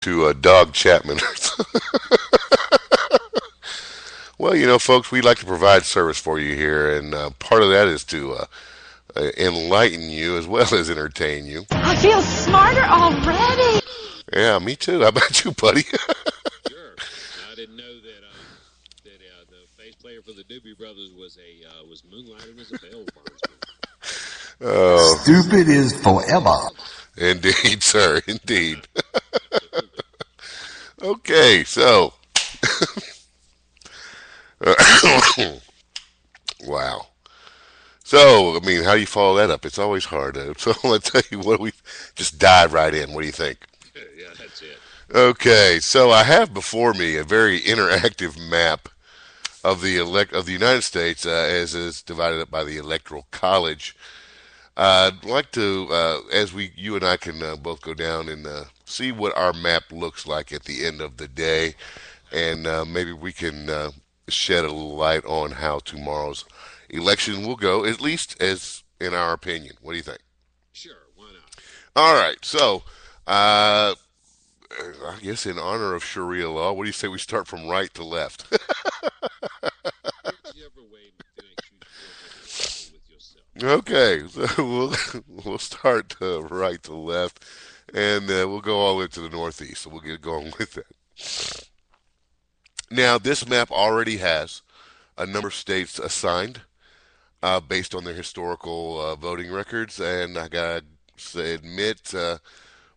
to Dog Chapman. Well, folks, we like to provide service for you here, and part of that is to enlighten you as well as entertain you. I feel smarter already. Yeah, me too. How about you, buddy? Sure. Now, I didn't know that the bass player for the Doobie Brothers was moonlighting as a bail bondsman. Oh, Stupid is forever. indeed, sir, indeed. Okay, so wow. So, I mean, how do you follow that up? It's always hard. So, let's tell you what we just dive right in. What do you think? Yeah, that's it. Okay, so I have before me a very interactive map of the United States as is divided up by the Electoral College. I'd like to, as you and I can both go down and see what our map looks like at the end of the day, and maybe we can shed a little light on how tomorrow's election will go, at least as in our opinion. What do you think? Sure, why not? All right, so I guess in honor of Sharia law, what do you say we start from right to left? Whichever way makes you feel more comfortable with yourself. Okay, so we'll start right to left, and we'll go all the way to the northeast. So we'll get going with that. Now, this map already has a number of states assigned based on their historical voting records, and I gotta admit,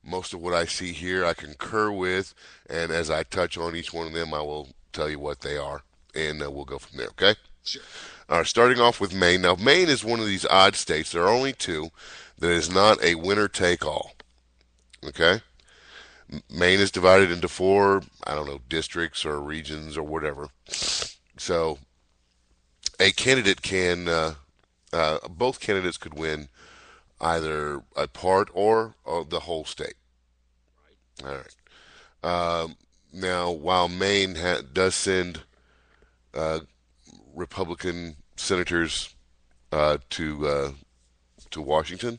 most of what I see here I concur with, and as I touch on each one of them, I will tell you what they are, and we'll go from there. Okay. Sure. All right, starting off with Maine. Now, Maine is one of these odd states. There are only two that is not a winner-take-all. Okay? Maine is divided into four, I don't know, districts or regions or whatever. So, a candidate both candidates could win either a part or the whole state. All right. Now, while Maine does send Republican senators to Washington.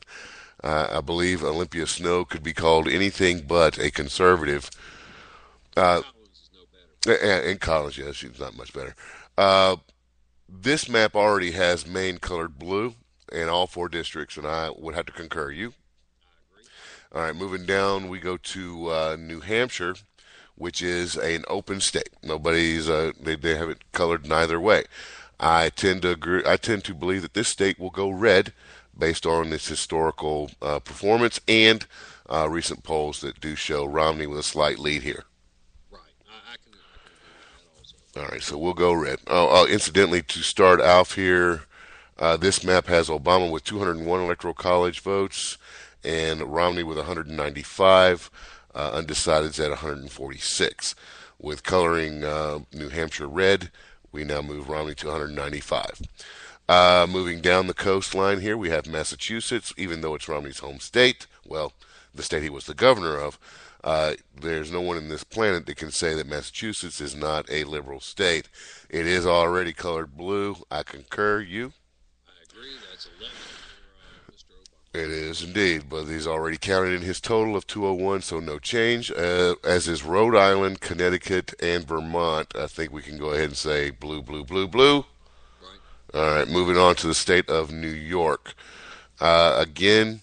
I believe Olympia Snowe could be called anything but a conservative. Uh, Collins is no better. in college, yes, she's not much better. Uh, this map already has Maine colored blue in all four districts, and I would have to concur. You? I agree. All right, moving down, we go to New Hampshire, which is an open state. Nobody's they have it colored neither way. I tend to agree. I tend to believe that this state will go red based on its historical performance and recent polls that do show Romney with a slight lead here. Right. I can agree with that also. All right, so we'll go red. Incidentally, to start off here, this map has Obama with 201 electoral college votes and Romney with 195. Undecided's at 146. With coloring New Hampshire red, we now move Romney to 195. Moving down the coastline here, we have Massachusetts, even though it's Romney's home state. Well, the state he was the governor of. There's no one in this planet that can say that Massachusetts is not a liberal state. It is already colored blue. I concur. You? I agree. That's 11 for Mr. Obama. It is indeed, but he's already counted in his total of 201, so no change. As is Rhode Island, Connecticut, and Vermont. I think we can go ahead and say blue, blue, blue, blue. Right. All right, moving on to the state of New York. Again,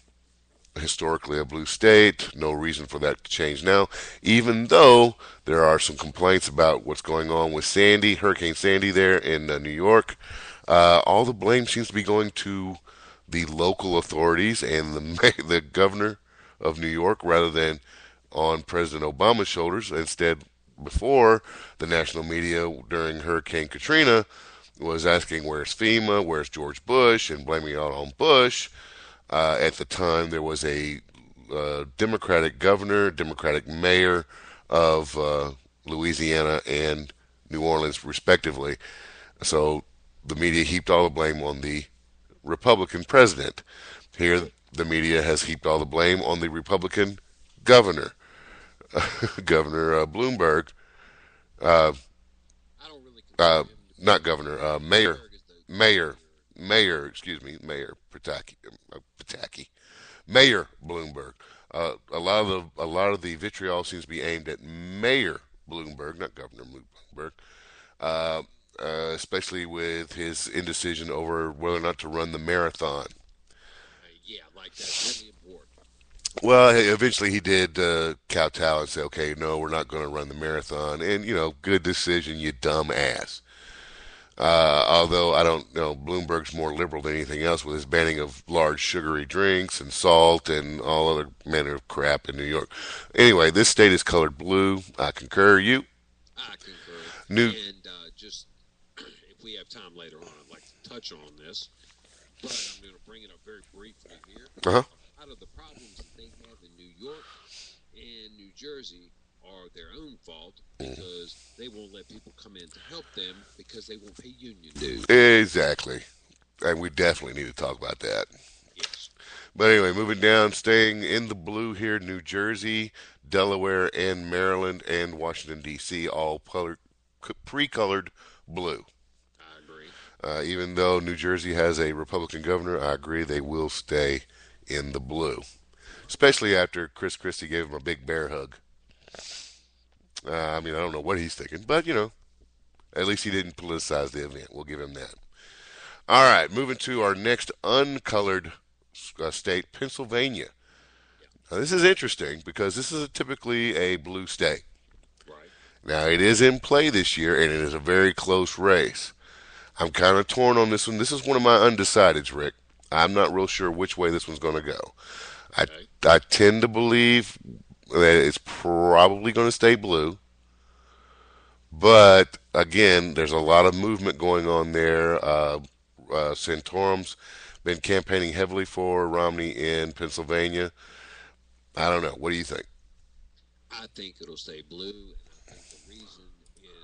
historically a blue state. No reason for that to change now, even though there are some complaints about what's going on with Sandy, Hurricane Sandy there in New York. All the blame seems to be going to the local authorities and the governor of New York rather than on President Obama's shoulders. Instead, before, the national media during Hurricane Katrina was asking, where's FEMA, where's George Bush, and blaming it all on Bush. At the time, there was a Democratic governor, Democratic mayor of Louisiana and New Orleans, respectively. So the media heaped all the blame on the Republican president. Here, the media has heaped all the blame on the Republican governor, Governor Bloomberg. Uh, I don't really uh, consider him to Not be. governor, mayor, Bloomberg is the mayor, mayor. Mayor Pataki, Mayor Bloomberg. a lot of the vitriol seems to be aimed at Mayor Bloomberg, not Governor Bloomberg, uh, especially with his indecision over whether or not to run the marathon. Yeah, like that's really important. Well, eventually he did kowtow and say, "Okay, no, we're not going to run the marathon." And good decision, you dumb ass. Although I don't know, Bloomberg's more liberal than anything else with his banning of large sugary drinks and salt and all other manner of crap in New York. Anyway, this state is colored blue. I concur. You I concur. new. And just if we have time later on, I'd like to touch on this, but I'm going to bring it up very briefly here. Uh huh. Out of the problems that they have in New York and New Jersey are their own fault because they won't let people come in to help them because they won't pay union dues. Exactly. And we definitely need to talk about that. Yes. But anyway, moving down, staying in the blue here, New Jersey, Delaware, and Maryland, and Washington, D.C., all pre-colored blue. I agree. Even though New Jersey has a Republican governor, I agree they will stay in the blue. Especially after Chris Christie gave him a big bear hug. I mean, I don't know what he's thinking, but, at least he didn't politicize the event. We'll give him that. All right, moving to our next uncolored state, Pennsylvania. Yeah. Now, this is interesting because this is typically a blue state. Right. Now, it is in play this year, and it is a very close race. I'm kind of torn on this one. This is one of my undecideds, Rick. I'm not real sure which way this one's going to go. I, Okay. I tend to believe that it's probably going to stay blue. But again, there's a lot of movement going on there. Santorum's been campaigning heavily for Romney in Pennsylvania. I don't know. What do you think? I think it'll stay blue, and I think the reason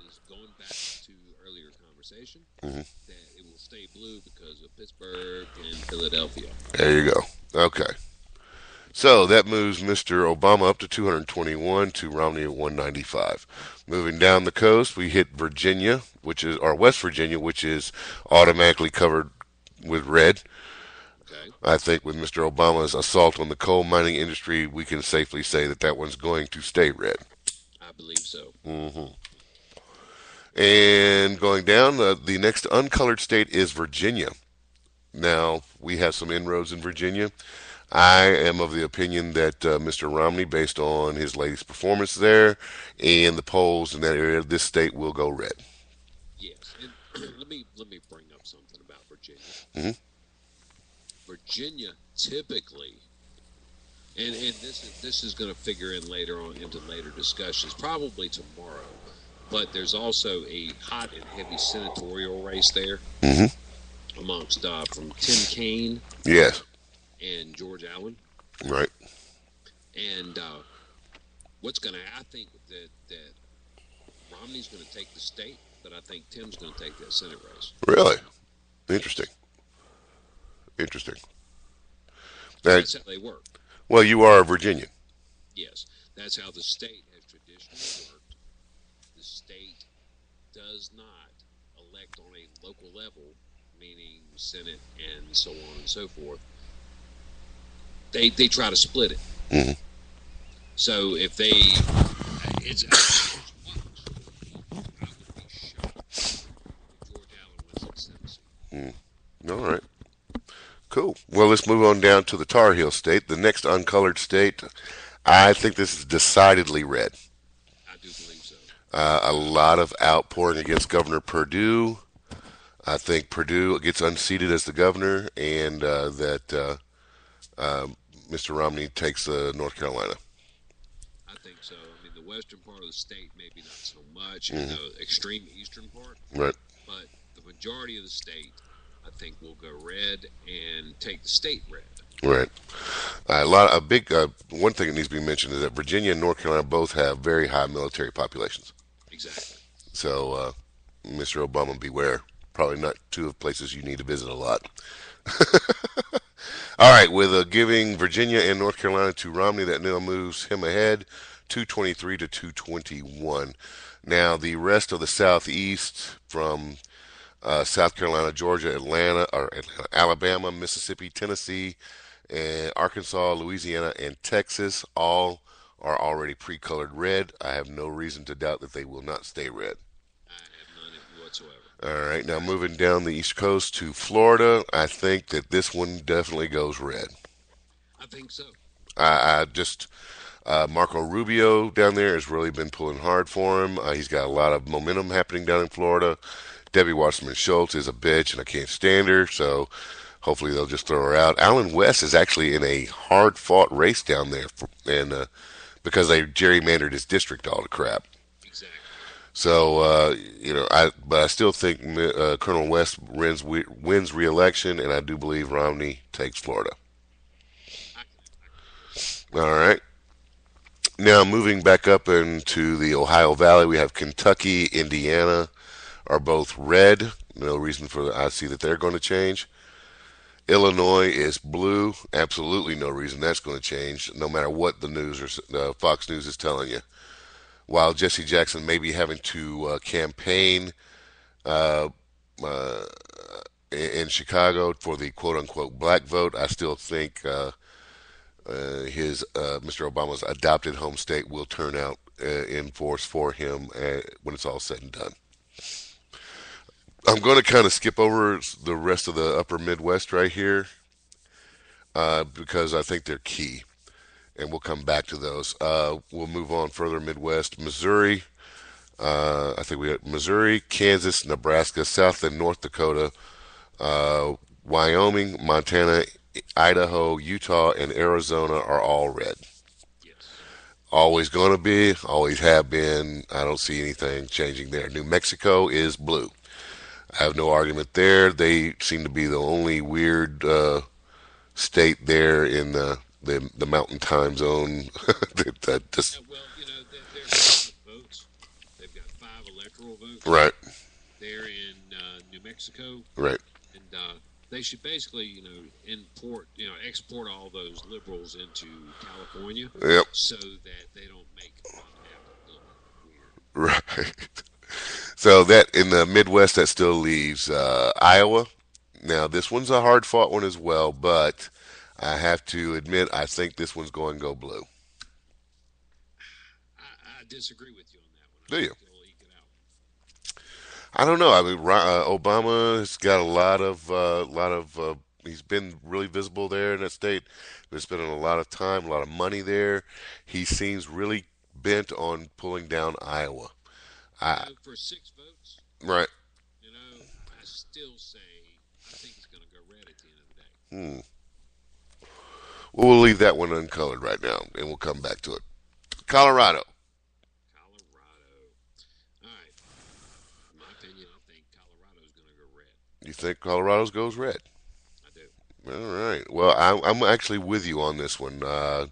is going back to earlier conversation Hmm. that it will stay blue because of Pittsburgh and Philadelphia. There you go. Okay. So that moves Mr. Obama up to 221 to Romney at 195. Moving down the coast, we hit Virginia, or West Virginia, which is automatically covered with red. Okay. I think with Mr. Obama's assault on the coal mining industry, we can safely say that that one's going to stay red. I believe so. Hmm. And going down, the next uncolored state is Virginia. Now, we have some inroads in Virginia. I am of the opinion that Mr. Romney, based on his latest performance there and the polls in that area, this state will go red. Yes, and let me bring up something about Virginia. Hmm. Virginia typically, and this is going to figure in later on into later discussions, probably tomorrow. But there's also a hot and heavy senatorial race there Hmm. amongst from Tim Kaine Yes, and George Allen. right. And I think that Romney's going to take the state, but I think Tim's going to take that Senate race. Really? Interesting. Interesting. Now, That's how they work. well, you are a Virginian. Yes, that's how the state has traditionally worked. The state does not elect on a local level, meaning Senate and so on and so forth. They try to split it. Hmm. So if they, it's I would be shocked if George Allen wins in Tennessee. All right. Cool. Well, let's move on down to the Tar Heel state, the next uncolored state. I think this is decidedly red. I do believe so. A lot of outpouring against Governor Perdue. I think Perdue gets unseated as the governor, and that Mr. Romney takes North Carolina. I think so. I mean, the western part of the state, maybe not so much, and the extreme eastern part, Right. but the majority of the state, I think, will go red and take the state red. Right. One thing that needs to be mentioned is that Virginia and North Carolina both have very high military populations. Exactly. So, Mr. Obama, beware. Probably not two of places you need to visit a lot. All right, with giving Virginia and North Carolina to Romney, that now moves him ahead, 223 to 221. Now, the rest of the Southeast, from South Carolina, Georgia, Alabama, Mississippi, Tennessee, And Arkansas, Louisiana, and Texas all are already pre-colored red. I have no reason to doubt that they will not stay red. I have none whatsoever. All right, now moving down the East Coast to Florida, I think that this one definitely goes red. I think so. I just Marco Rubio down there has really been pulling hard for him. He's got a lot of momentum happening down in Florida. Debbie Wasserman Schultz is a bitch, and I can't stand her. So hopefully they'll just throw her out. Alan West is actually in a hard-fought race down there, and because they gerrymandered his district all to crap. Exactly. So but I still think Colonel West wins re-election, and I do believe Romney takes Florida. I can agree with All right. Now moving back up into the Ohio Valley, we have Kentucky, Indiana are both red. No reason for I see that they're going to change. Illinois is blue. Absolutely no reason that's going to change, no matter what the news or Fox News is telling you. While Jesse Jackson may be having to campaign uh, uh, in Chicago for the quote unquote black vote, I still think his Mr. Obama's adopted home state will turn out in force for him when it's all said and done. I'm going to kind of skip over the rest of the upper Midwest right here because I think they're key, and we'll come back to those. We'll move on further Midwest. Missouri, I think we got Missouri, Kansas, Nebraska, South and North Dakota, Wyoming, Montana, Idaho, Utah, and Arizona are all red. yes. Always going to be, always have been. I don't see anything changing there. New Mexico is blue. I have no argument there. They seem to be the only weird state there in the mountain time zone that just Well, their current votes, they've got 5 electoral votes. right, They're in New Mexico, right. and they should basically, export all those liberals into California Yep, so that they don't make Montana look weird. right. So that in the Midwest, that still leaves Iowa. Now this one's a hard fought one as well, but I have to admit I think this one's going to go blue. I disagree with you on that one. I Do you? think they'll eke it out. I don't know. I mean, Obama has got a lot of. He's been really visible there in that state. Been spending a lot of time, a lot of money there. He seems really bent on pulling down Iowa. I For 6 votes, right. I still say I think it's going to go red at the end of the day. Hmm. Well, we'll leave that one uncolored right now, and we'll come back to it. Colorado. Colorado. All right. In my opinion, I think Colorado's going to go red. You think Colorado's goes red? I do. All right. Well, I'm actually with you on this one. Uh,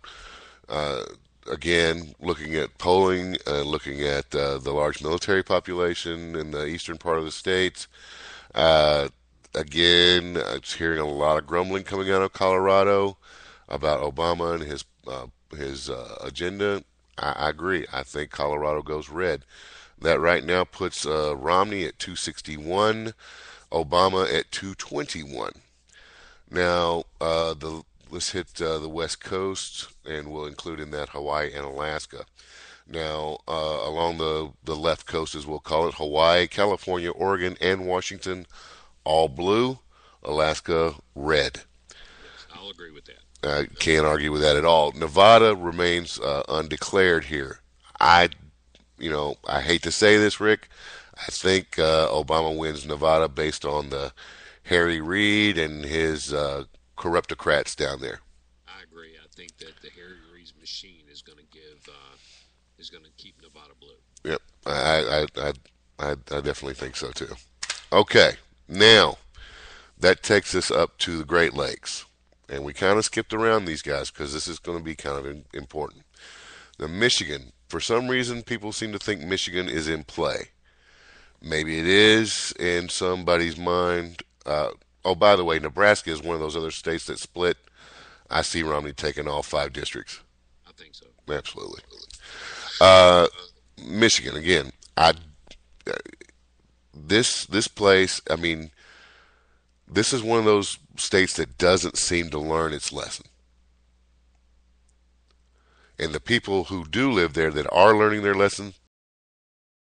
Again, looking at polling, looking at the large military population in the eastern part of the states. Uh, Again, it's hearing a lot of grumbling coming out of Colorado about Obama and his agenda. I agree. I think Colorado goes red. That right now puts Romney at 261, Obama at 221. Now, let's hit the West Coast, and we'll include in that Hawaii and Alaska. Now, along the left coast, as we'll call it, Hawaii, California, Oregon, and Washington, all blue. Alaska, red. Yes, I'll agree with that. I can't argue with that at all. Nevada remains undeclared here. I, I hate to say this, Rick. I think Obama wins Nevada based on the Harry Reid and his corruptocrats down there. I agree. I think that the Harry Reid's machine is going to keep Nevada blue. Yep, I definitely think so too. Okay, now that takes us up to the Great Lakes, and we kind of skipped around these guys because this is going to be kind of important. The Michigan, for some reason, people seem to think Michigan is in play. Maybe it is in somebody's mind. Oh, by the way, Nebraska is one of those other states that split. I see Romney taking all 5 districts. I think so. Absolutely. Uh, Michigan again. This place. I mean, This is one of those states that doesn't seem to learn its lesson. And the people who do live there that are learning their lesson,